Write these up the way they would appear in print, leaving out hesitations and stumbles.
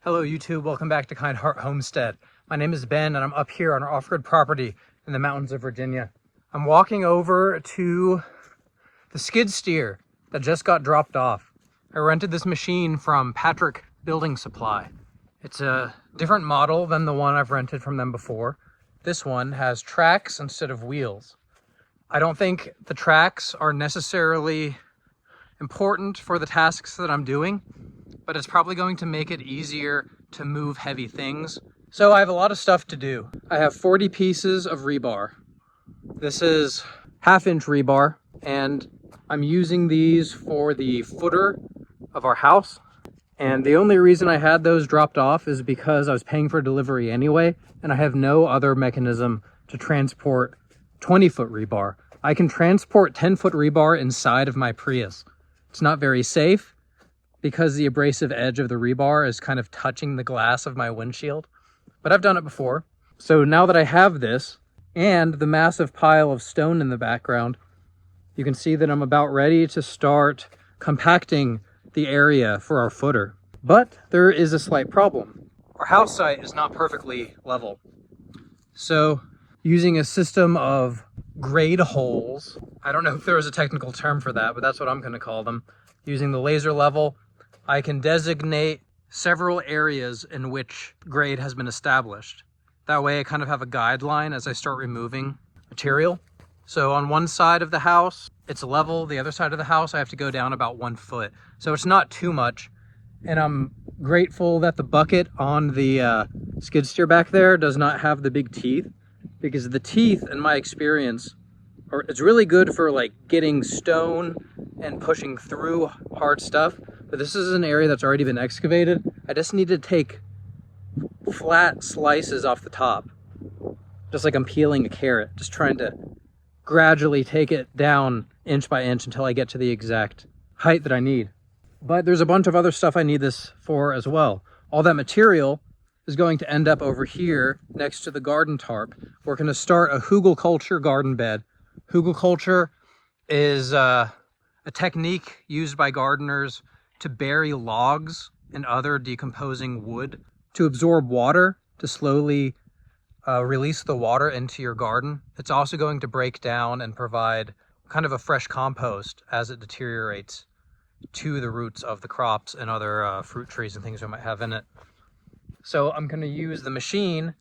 Hello YouTube, welcome back to Kind Heart Homestead. My name is Ben and I'm up here on our off-grid property in the mountains of Virginia. I'm walking over to the skid steer that just got dropped off. I rented this machine from Patrick Building Supply. It's a different model than the one I've rented from them before. This one has tracks instead of wheels. I don't think the tracks are necessarily important for the tasks that I'm doing, but it's probably going to make it easier to move heavy things. So I have a lot of stuff to do. I have 40 pieces of rebar. This is 1/2-inch rebar, and I'm using these for the footer of our house. And the only reason I had those dropped off is because I was paying for delivery anyway, and I have no other mechanism to transport 20-foot rebar. I can transport 10-foot rebar inside of my Prius. It's not very safe, because the abrasive edge of the rebar is kind of touching the glass of my windshield. But I've done it before. So now that I have this and the massive pile of stone in the background, you can see that I'm about ready to start compacting the area for our footer. But there is a slight problem. Our house site is not perfectly level. So using a system of grade holes, I don't know if there is a technical term for that, but that's what I'm going to call them. Using the laser level, I can designate several areas in which grade has been established. That way I kind of have a guideline as I start removing material. So on one side of the house, it's level. The other side of the house, I have to go down about 1 foot. So it's not too much. And I'm grateful that the bucket on the skid steer back there does not have the big teeth, because the teeth, in my experience, it's really good for like getting stone and pushing through hard stuff. But this is an area that's already been excavated. I just need to take flat slices off the top, just like I'm peeling a carrot, just trying to gradually take it down inch by inch until I get to the exact height that I need. But there's a bunch of other stuff I need this for as well. All that material is going to end up over here next to the garden tarp. We're going to start a hugelkultur garden bed. Hugelkultur is a technique used by gardeners to bury logs and other decomposing wood to absorb water, to slowly release the water into your garden. It's also going to break down and provide kind of a fresh compost as it deteriorates to the roots of the crops and other fruit trees and things we might have in it. So I'm going to use the machine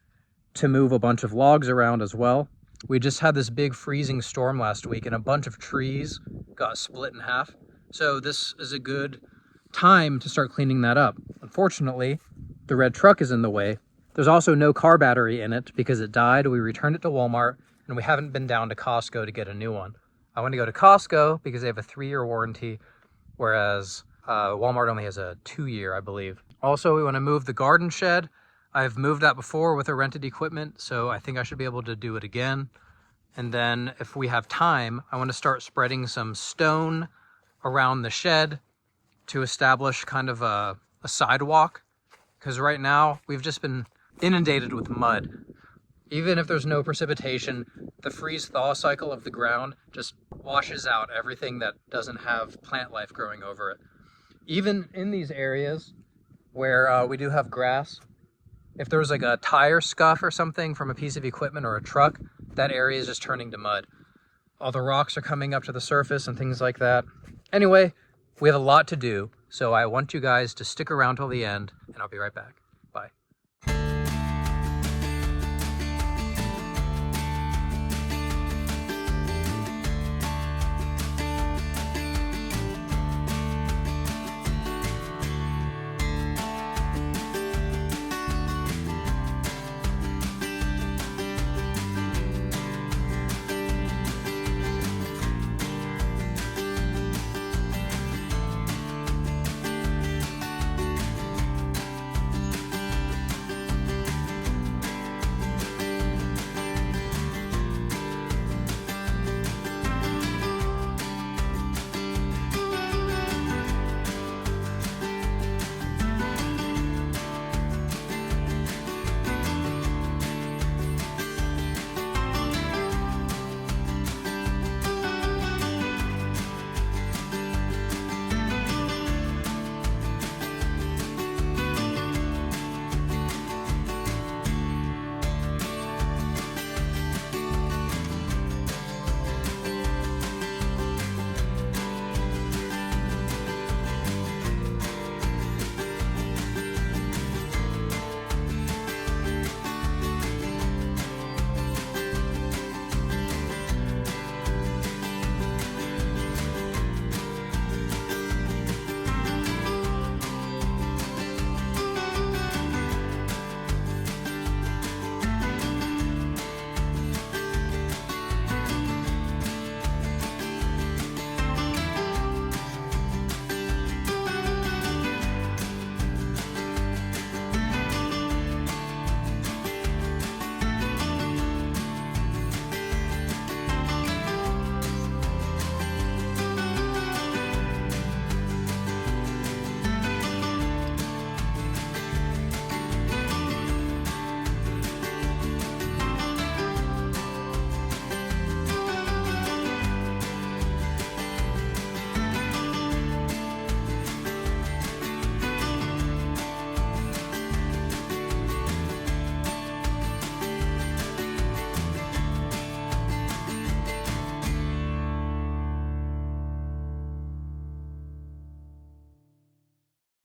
to move a bunch of logs around as well. We just had this big freezing storm last week and a bunch of trees got split in half. So this is a good time to start cleaning that up. Unfortunately, the red truck is in the way. There's also no car battery in it because it died. We returned it to Walmart and we haven't been down to Costco to get a new one. I want to go to Costco because they have a 3-year warranty, whereas Walmart only has a 2-year, I believe. Also, we want to move the garden shed. I've moved that before with a rented equipment, so I think I should be able to do it again. And then if we have time, I want to start spreading some stone around the shed to establish kind of a sidewalk, because right now we've just been inundated with mud. Even if there's no precipitation, the freeze-thaw cycle of the ground just washes out everything that doesn't have plant life growing over it. Even in these areas where we do have grass, if there's like a tire scuff or something from a piece of equipment or a truck, that area is just turning to mud. All the rocks are coming up to the surface and things like that. Anyway, we have a lot to do, so I want you guys to stick around till the end, and I'll be right back. Bye.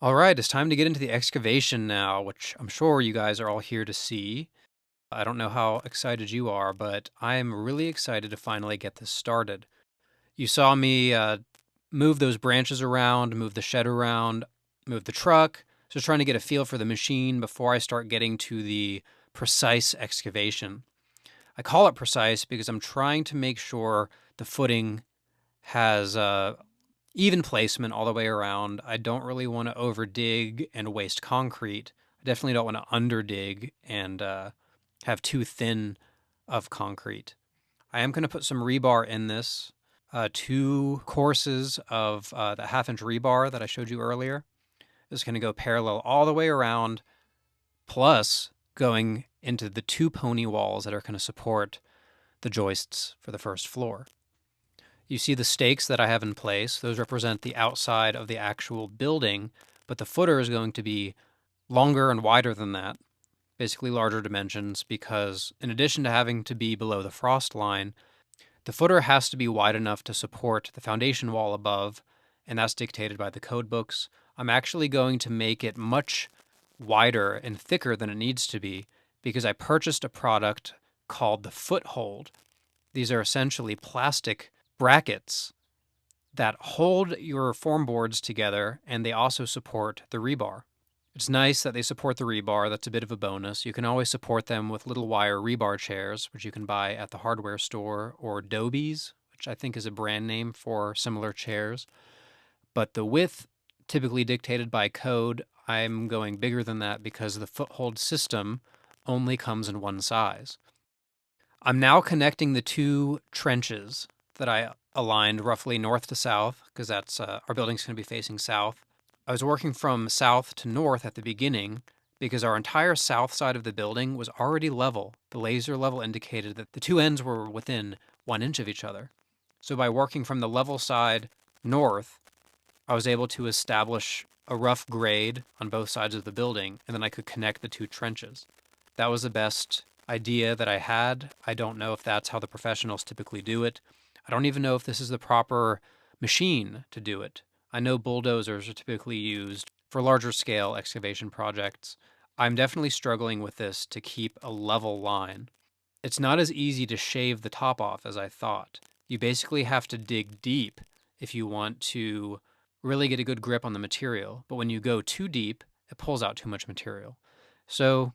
All right, it's time to get into the excavation now, which I'm sure you guys are all here to see. I don't know how excited you are, but I'm really excited to finally get this started. You saw me move those branches around, move the shed around, move the truck, just trying to get a feel for the machine before I start getting to the precise excavation. I call it precise because I'm trying to make sure the footing has even placement all the way around. I don't really want to overdig and waste concrete. I definitely don't want to underdig and have too thin of concrete. I am going to put some rebar in this. 2 courses of the half-inch rebar that I showed you earlier is going to go parallel all the way around, plus going into the 2 pony walls that are going to support the joists for the first floor. You see the stakes that I have in place. Those represent the outside of the actual building, but the footer is going to be longer and wider than that, basically larger dimensions, because in addition to having to be below the frost line, the footer has to be wide enough to support the foundation wall above, and that's dictated by the code books. I'm actually going to make it much wider and thicker than it needs to be because I purchased a product called the Foothold. These are essentially plastic brackets that hold your form boards together, and they also support the rebar. It's nice that they support the rebar. That's a bit of a bonus. You can always support them with little wire rebar chairs, which you can buy at the hardware store, or Dobies, which I think is a brand name for similar chairs. But the width, typically dictated by code, I'm going bigger than that because the Foothold system only comes in one size. I'm now connecting the 2 trenches that I aligned roughly north to south, because that's our building's going to be facing south. I was working from south to north at the beginning because our entire south side of the building was already level. The laser level indicated that the 2 ends were within 1 inch of each other. So by working from the level side north, I was able to establish a rough grade on both sides of the building, and then I could connect the 2 trenches. That was the best idea that I had. I don't know if that's how the professionals typically do it. I don't even know if this is the proper machine to do it. I know bulldozers are typically used for larger scale excavation projects. I'm definitely struggling with this to keep a level line. It's not as easy to shave the top off as I thought. You basically have to dig deep if you want to really get a good grip on the material. But when you go too deep, it pulls out too much material. So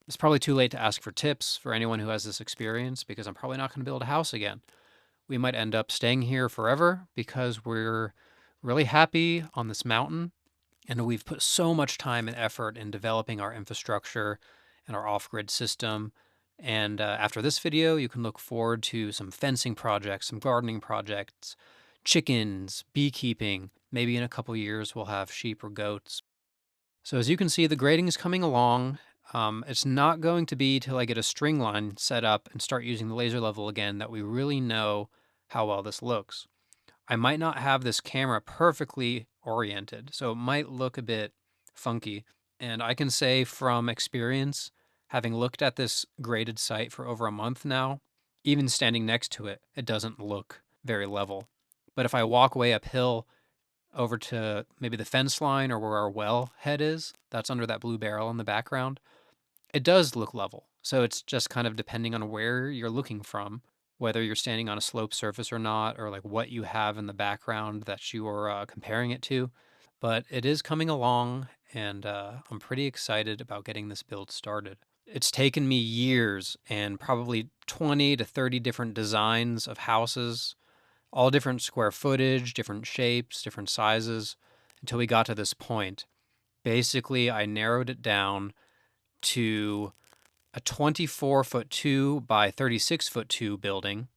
it's probably too late to ask for tips for anyone who has this experience because I'm probably not going to build a house again. We might end up staying here forever because we're really happy on this mountain and we've put so much time and effort in developing our infrastructure and our off-grid system. And after this video, you can look forward to some fencing projects, some gardening projects, chickens, beekeeping. Maybe in a couple years, we'll have sheep or goats. So as you can see, the grading is coming along. It's not going to be till I get a string line set up and start using the laser level again that we really know how well this looks. I might not have this camera perfectly oriented, so it might look a bit funky. And I can say from experience, having looked at this graded site for over a month now, even standing next to it, it doesn't look very level. But if I walk way uphill over to maybe the fence line or where our well head is, that's under that blue barrel in the background, it does look level. So it's just kind of depending on where you're looking from, whether you're standing on a slope surface or not, or like what you have in the background that you are comparing it to. But it is coming along, and I'm pretty excited about getting this build started. It's taken me years and probably 20 to 30 different designs of houses, all different square footage, different shapes, different sizes, until we got to this point. Basically, I narrowed it down to a 24-foot 2 by 36-foot 2 building.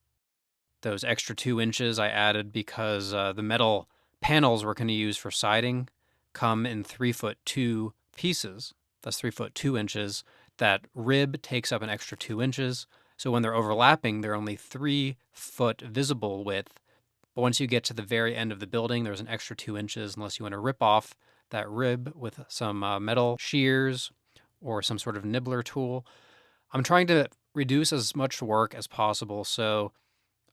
Those extra 2 inches I added because the metal panels we're going to use for siding come in 3-foot 2 pieces. That's 3-foot 2 inches. That rib takes up an extra 2 inches. So when they're overlapping, they're only 3-foot visible width. But once you get to the very end of the building, there's an extra 2 inches unless you want to rip off that rib with some metal shears or some sort of nibbler tool. I'm trying to reduce as much work as possible, so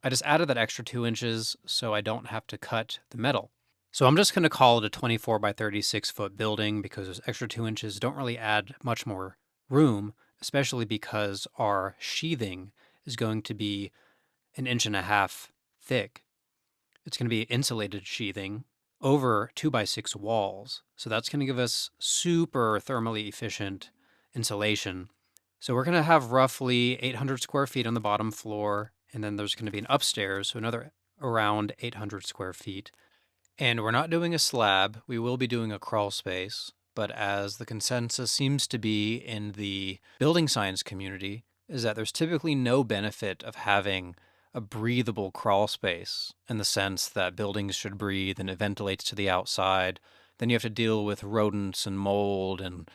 I just added that extra 2 inches so I don't have to cut the metal. So I'm just going to call it a 24 by 36 foot building because those extra 2 inches don't really add much more room, especially because our sheathing is going to be an inch and a half thick. It's going to be insulated sheathing over 2 by 6 walls. So that's going to give us super thermally efficient insulation. So we're going to have roughly 800 square feet on the bottom floor, and then there's going to be an upstairs, so another around 800 square feet. And we're not doing a slab, we will be doing a crawl space, but as the consensus seems to be in the building science community, is that there's typically no benefit of having a breathable crawl space in the sense that buildings should breathe and it ventilates to the outside. Then you have to deal with rodents and mold and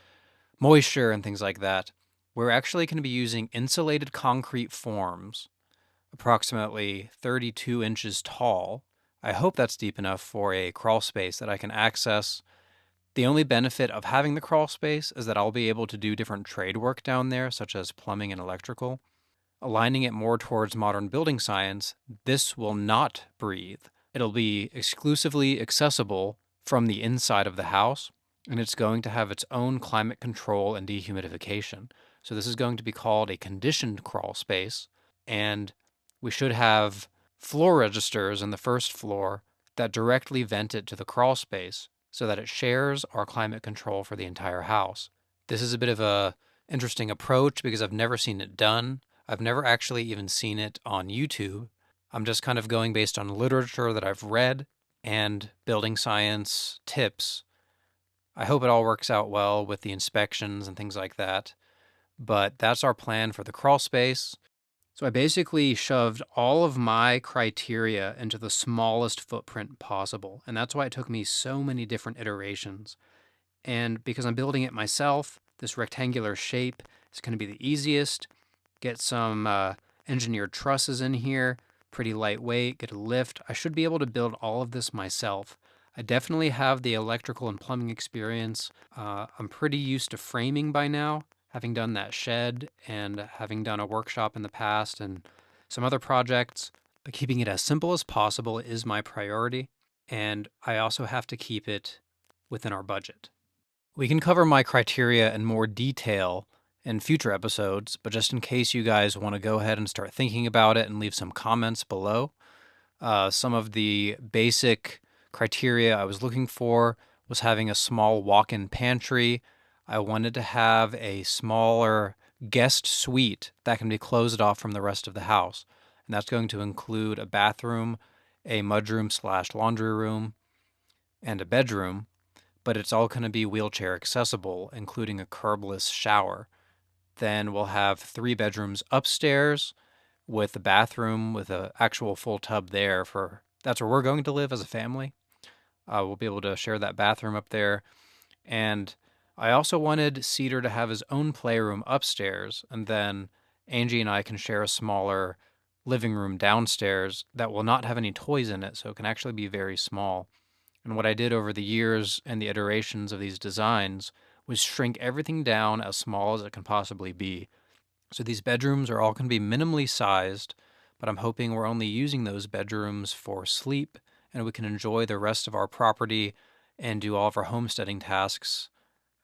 moisture and things like that. We're actually going to be using insulated concrete forms, approximately 32 inches tall. I hope that's deep enough for a crawl space that I can access. The only benefit of having the crawl space is that I'll be able to do different trade work down there, such as plumbing and electrical. Aligning it more towards modern building science, this will not breathe. It'll be exclusively accessible from the inside of the house, and it's going to have its own climate control and dehumidification. So this is going to be called a conditioned crawl space, and we should have floor registers in the first floor that directly vent it to the crawl space so that it shares our climate control for the entire house. This is a bit of a interesting approach because I've never seen it done. I've never actually even seen it on YouTube. I'm just kind of going based on literature that I've read and building science tips. I hope it all works out well with the inspections and things like that. But that's our plan for the crawl space. So I basically shoved all of my criteria into the smallest footprint possible. And that's why it took me so many different iterations. And because I'm building it myself, this rectangular shape is going to be the easiest. Get some engineered trusses in here, pretty lightweight, get a lift. I should be able to build all of this myself. I definitely have the electrical and plumbing experience. I'm pretty used to framing by now, having done that shed and having done a workshop in the past and some other projects. But keeping it as simple as possible is my priority. And I also have to keep it within our budget. We can cover my criteria in more detail in future episodes, but just in case you guys want to go ahead and start thinking about it and leave some comments below, some of the basic criteria I was looking for was having a small walk-in pantry. I wanted to have a smaller guest suite that can be closed off from the rest of the house. And that's going to include a bathroom, a mudroom slash laundry room, and a bedroom, but it's all going to be wheelchair accessible, including a curbless shower. Then we'll have 3 bedrooms upstairs with a bathroom with an actual full tub there for that's where we're going to live as a family. We'll be able to share that bathroom up there. And I also wanted Cedar to have his own playroom upstairs, and then Angie and I can share a smaller living room downstairs that will not have any toys in it, so it can actually be very small. And what I did over the years and the iterations of these designs was shrink everything down as small as it can possibly be. So these bedrooms are all going to be minimally sized, but I'm hoping we're only using those bedrooms for sleep and we can enjoy the rest of our property and do all of our homesteading tasks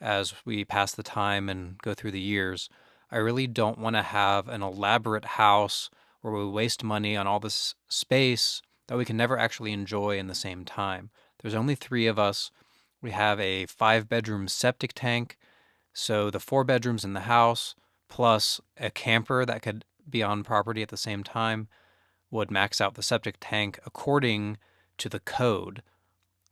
as we pass the time and go through the years. I really don't want to have an elaborate house where we waste money on all this space that we can never actually enjoy in the same time. There's only 3 of us. We have a 5-bedroom septic tank, so the 4 bedrooms in the house plus a camper that could be on property at the same time would max out the septic tank according to the code.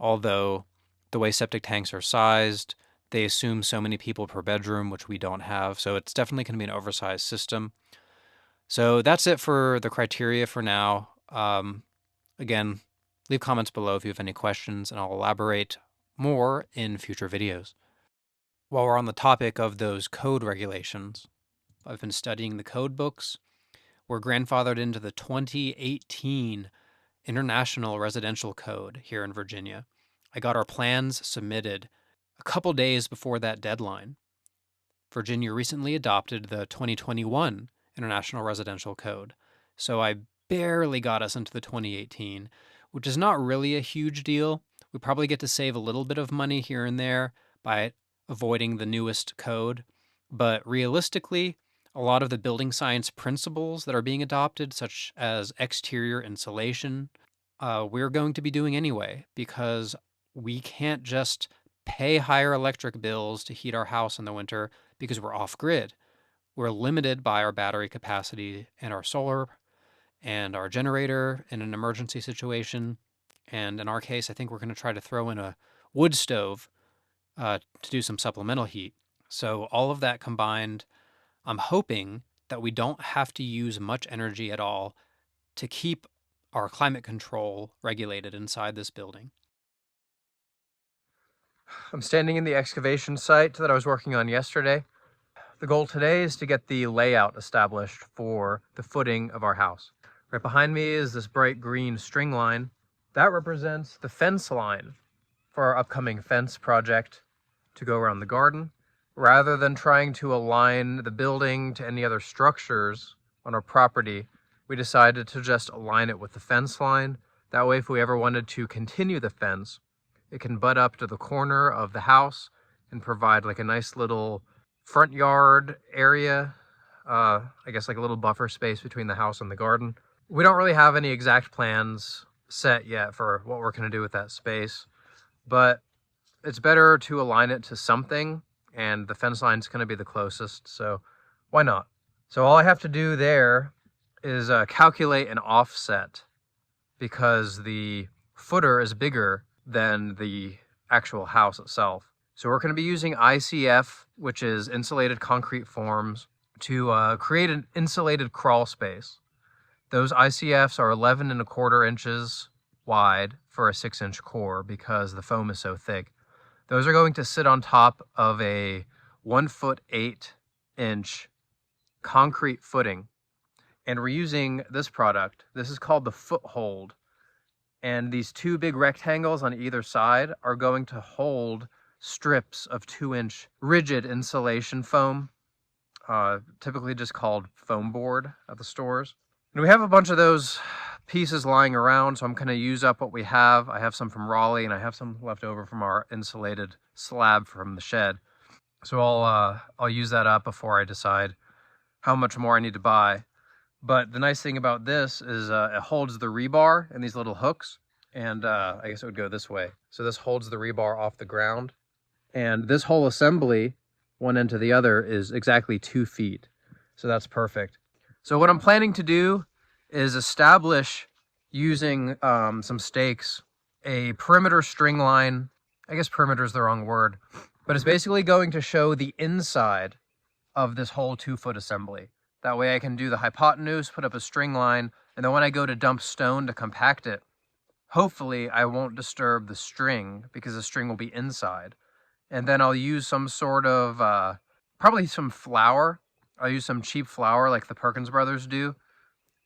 Although the way septic tanks are sized, they assume so many people per bedroom, which we don't have. So it's definitely going to be an oversized system. So that's it for the criteria for now. Again, leave comments below if you have any questions, and I'll elaborate more in future videos. While we're on the topic of those code regulations, I've been studying the code books. We're grandfathered into the 2018 International Residential Code here in Virginia. I got our plans submitted a couple days before that deadline. Virginia recently adopted the 2021 International Residential Code, so I barely got us into the 2018, which is not really a huge deal. We probably get to save a little bit of money here and there by avoiding the newest code. But realistically, a lot of the building science principles that are being adopted, such as exterior insulation, we're going to be doing anyway because we can't just pay higher electric bills to heat our house in the winter because we're off grid. We're limited by our battery capacity and our solar and our generator in an emergency situation. And in our case, I think we're going to try to throw in a wood stove to do some supplemental heat. So, all of that combined, I'm hoping that we don't have to use much energy at all to keep our climate control regulated inside this building. I'm standing in the excavation site that I was working on yesterday. The goal today is to get the layout established for the footing of our house. Right behind me is this bright green string line. That represents the fence line for our upcoming fence project to go around the garden. Rather than trying to align the building to any other structures on our property, we decided to just align it with the fence line. That way, if we ever wanted to continue the fence, it can butt up to the corner of the house and provide like a nice little front yard area. I guess like a little buffer space between the house and the garden. We don't really have any exact plans set yet for what we're going to do with that space, but it's better to align it to something, and the fence line is going to be the closest, so why not? So all I have to do there is calculate an offset because the footer is bigger than the actual house itself. So we're going to be using ICF, which is insulated concrete forms, to create an insulated crawl space. Those ICFs are 11 1/4 inches wide for a 6-inch core because the foam is so thick. Those are going to sit on top of a 1'8" concrete footing. And we're using this product. This is called the Foothold. And these two big rectangles on either side are going to hold strips of 2-inch rigid insulation foam, typically just called foam board at the stores. And we have a bunch of those pieces lying around, so I'm going to use up what we have. I have some from Raleigh, and I have some left over from our insulated slab from the shed. So I'll use that up before I decide how much more I need to buy. But the nice thing about this is it holds the rebar in these little hooks, and I guess it would go this way. So this holds the rebar off the ground, and this whole assembly, one end to the other, is exactly 2 feet. So that's perfect. So what I'm planning to do is establish, using some stakes, a perimeter string line. I guess perimeter is the wrong word, but it's basically going to show the inside of this whole 2-foot assembly. That way I can do the hypotenuse, put up a string line, and then when I go to dump stone to compact it, hopefully I won't disturb the string because the string will be inside. And then I'll use some sort of, probably some flour. I'll use some cheap flour like the Perkins brothers do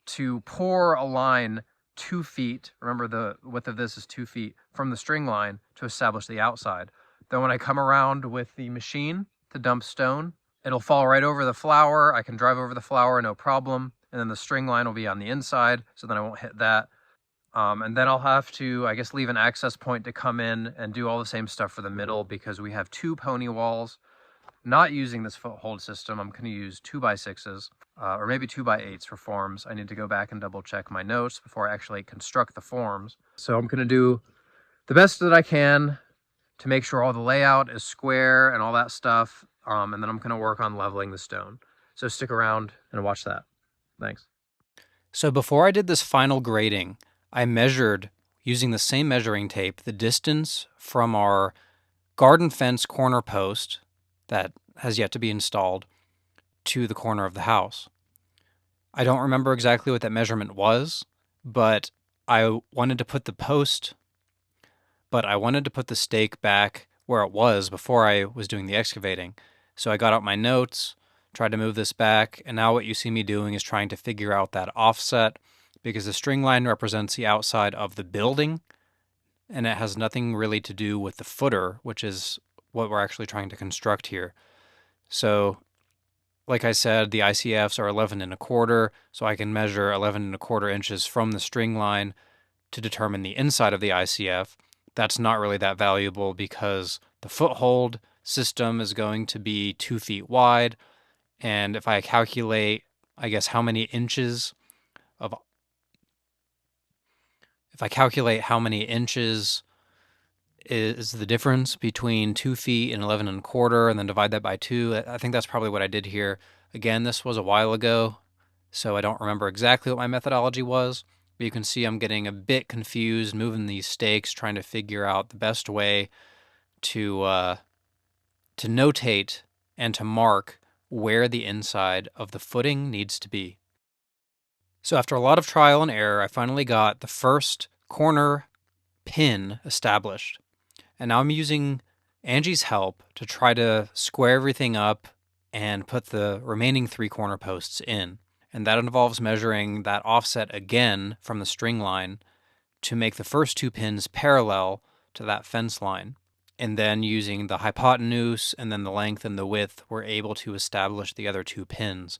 to pour a line 2 feet. Remember, the width of this is 2 feet from the string line to establish the outside. Then when I come around with the machine to dump stone, it'll fall right over the flour. I can drive over the flour, no problem. And then the string line will be on the inside, so then I won't hit that. And then I'll have to, I guess, leave an access point to come in and do all the same stuff for the middle because we have 2 pony walls. Not using this foothold system, I'm going to use 2x6s, or maybe 2x8s for forms. I need to go back and double check my notes before I actually construct the forms. So I'm going to do the best that I can to make sure all the layout is square and all that stuff. And then I'm going to work on leveling the stone. So stick around and watch that. Thanks. So before I did this final grading, I measured, using the same measuring tape, the distance from our garden fence corner post that has yet to be installed to the corner of the house. I don't remember exactly what that measurement was, but I wanted to put the stake back where it was before I was doing the excavating. So I got out my notes, tried to move this back, and now what you see me doing is trying to figure out that offset because the string line represents the outside of the building, and it has nothing really to do with the footer, which is what we're actually trying to construct here. So, like I said, the ICFs are 11 1/4, so I can measure 11 1/4 inches from the string line to determine the inside of the ICF. that's not really that valuable because the foothold system is going to be 2 feet wide. And if I calculate, I guess, how many inches of, if I calculate how many inches is the difference between 2 feet and 11 and a quarter, and then divide that by 2, I think that's probably what I did here. Again, this was a while ago, so I don't remember exactly what my methodology was, but you can see I'm getting a bit confused moving these stakes, trying to figure out the best way to notate and to mark where the inside of the footing needs to be. So after a lot of trial and error, I finally got the first corner pin established. And now I'm using Angie's help to try to square everything up and put the remaining 3 corner posts in. And that involves measuring that offset again from the string line to make the first 2 pins parallel to that fence line. And then using the hypotenuse and then the length and the width, we're able to establish the other 2 pins.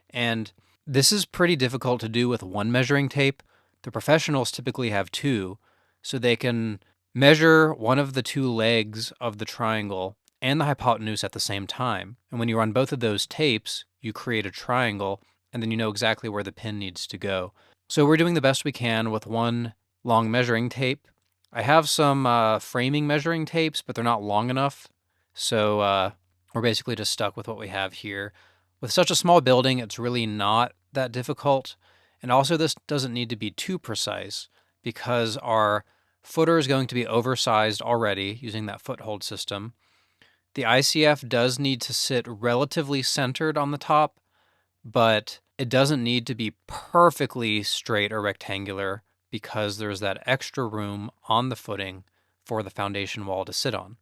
And this is pretty difficult to do with one measuring tape. The professionals typically have 2, so they can measure one of the 2 legs of the triangle and the hypotenuse at the same time. And when you run both of those tapes, you create a triangle, and then you know exactly where the pin needs to go. So we're doing the best we can with one long measuring tape. I have some framing measuring tapes, but they're not long enough. So we're basically just stuck with what we have here. With such a small building, it's really not that difficult. And also this doesn't need to be too precise because our footer is going to be oversized already using that foothold system. The ICF does need to sit relatively centered on the top, but it doesn't need to be perfectly straight or rectangular because there's that extra room on the footing for the foundation wall to sit on.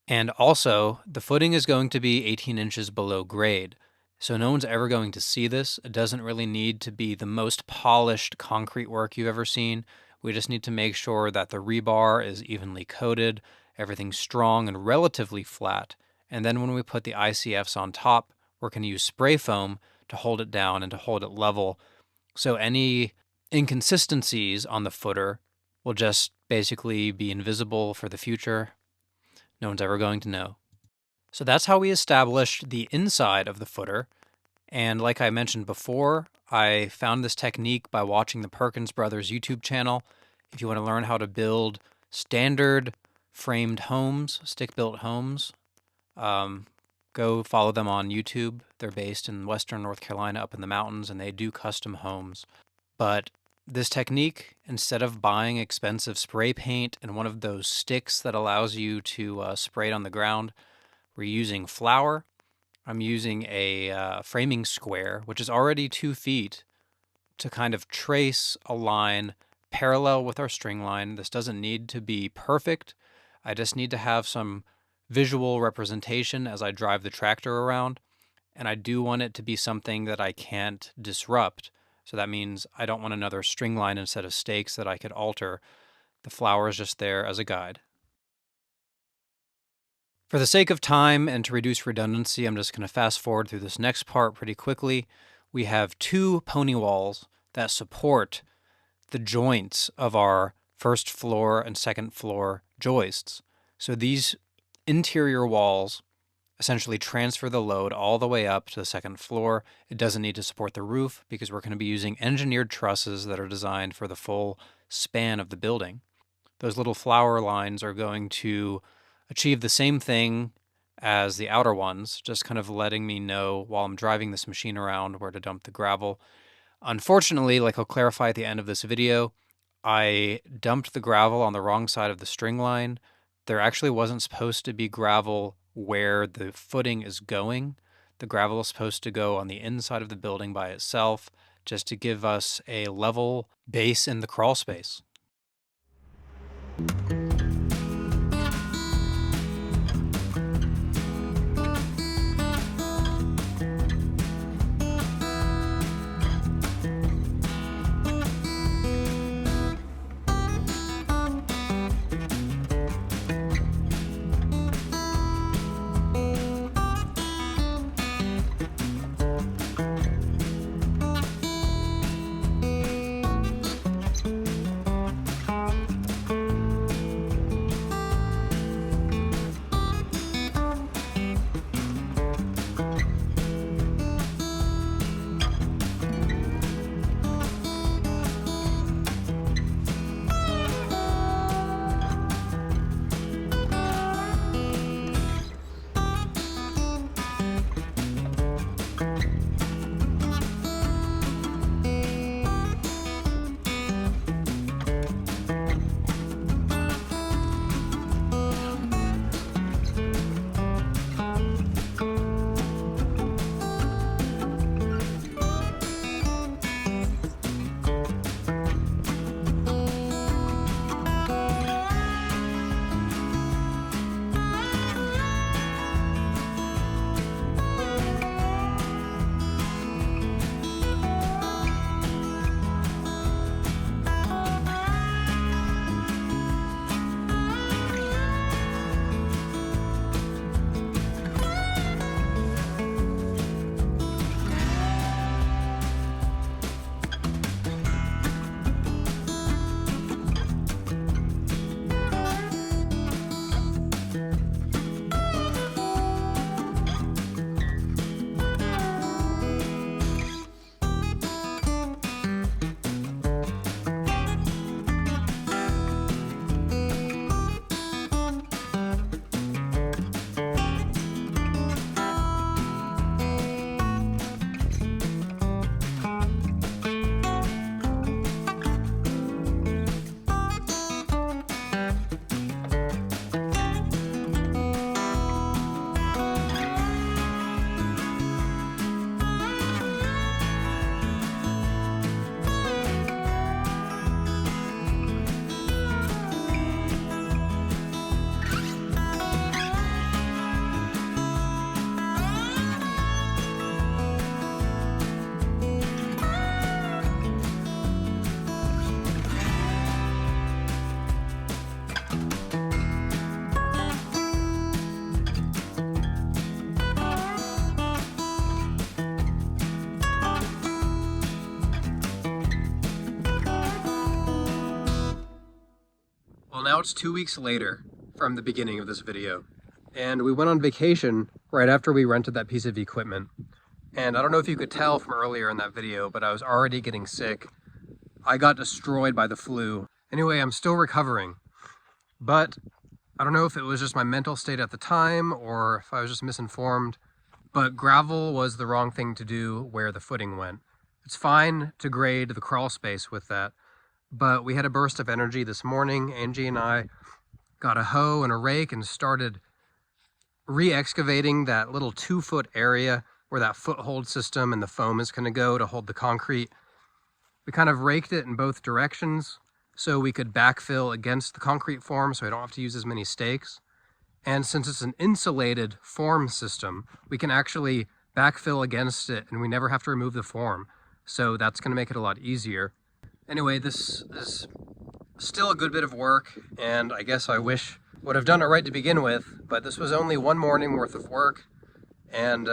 And also, the footing is going to be 18 inches below grade, so no one's ever going to see this. It doesn't really need to be the most polished concrete work you've ever seen. We just need to make sure that the rebar is evenly coated, everything's strong and relatively flat. And then when we put the ICFs on top, we're going to use spray foam to hold it down and to hold it level. So any inconsistencies on the footer will just basically be invisible for the future. No one's ever going to know. So that's how we established the inside of the footer. And like I mentioned before, I found this technique by watching the Perkins Brothers YouTube channel. If you want to learn how to build standard framed homes, stick-built homes, go follow them on YouTube. They're based in Western North Carolina up in the mountains, and they do custom homes. But this technique, instead of buying expensive spray paint and one of those sticks that allows you to spray it on the ground, we're using flour. I'm using a framing square, which is already 2 feet, to kind of trace a line parallel with our string line. This doesn't need to be perfect. I just need to have some visual representation as I drive the tractor around. And I do want it to be something that I can't disrupt. So that means I don't want another string line instead of stakes that I could alter. The flour is just there as a guide. For the sake of time and to reduce redundancy, I'm just going to fast forward through this next part pretty quickly. We have 2 pony walls that support the joints of our first floor and second floor joists. So these interior walls essentially transfer the load all the way up to the second floor. It doesn't need to support the roof because we're going to be using engineered trusses that are designed for the full span of the building. Those little flower lines are going to achieve the same thing as the outer ones, just kind of letting me know while I'm driving this machine around where to dump the gravel. Unfortunately, like I'll clarify at the end of this video, I dumped the gravel on the wrong side of the string line. There actually wasn't supposed to be gravel where the footing is going. The gravel is supposed to go on the inside of the building by itself, just to give us a level base in the crawl space. it's 2 weeks later from the beginning of this video, and we went on vacation right after we rented that piece of equipment. And I don't know if you could tell from earlier in that video, but I was already getting sick. I got destroyed by the flu. Anyway, I'm still recovering, but I don't know if it was just my mental state at the time or if I was just misinformed, but gravel was the wrong thing to do where the footing went. It's fine to grade the crawl space with that, but we had a burst of energy this morning. Angie and I got a hoe and a rake and started re-excavating that little 2-foot area where that foothold system and the foam is going to go to hold the concrete. We kind of raked it in both directions so we could backfill against the concrete form so I don't have to use as many stakes. And since it's an insulated form system, we can actually backfill against it and we never have to remove the form. So that's going to make it a lot easier. Anyway, this is still a good bit of work, and I guess I wish I would have done it right to begin with, but this was only one morning worth of work, and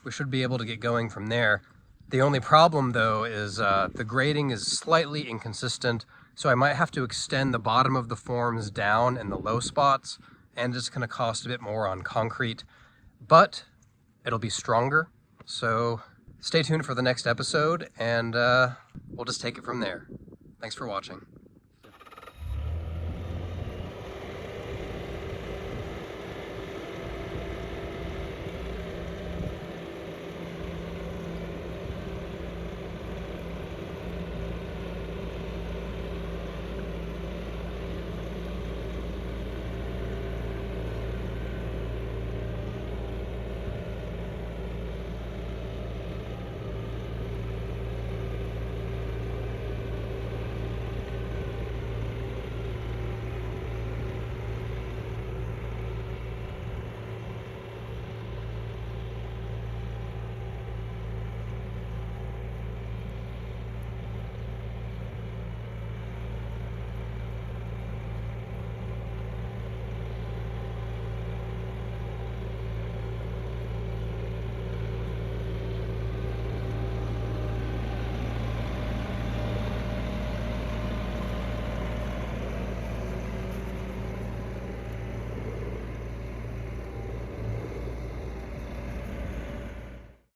we should be able to get going from there. The only problem though is the grading is slightly inconsistent, so I might have to extend the bottom of the forms down in the low spots, and it's going to cost a bit more on concrete, but it'll be stronger. So stay tuned for the next episode, and we'll just take it from there. Thanks for watching.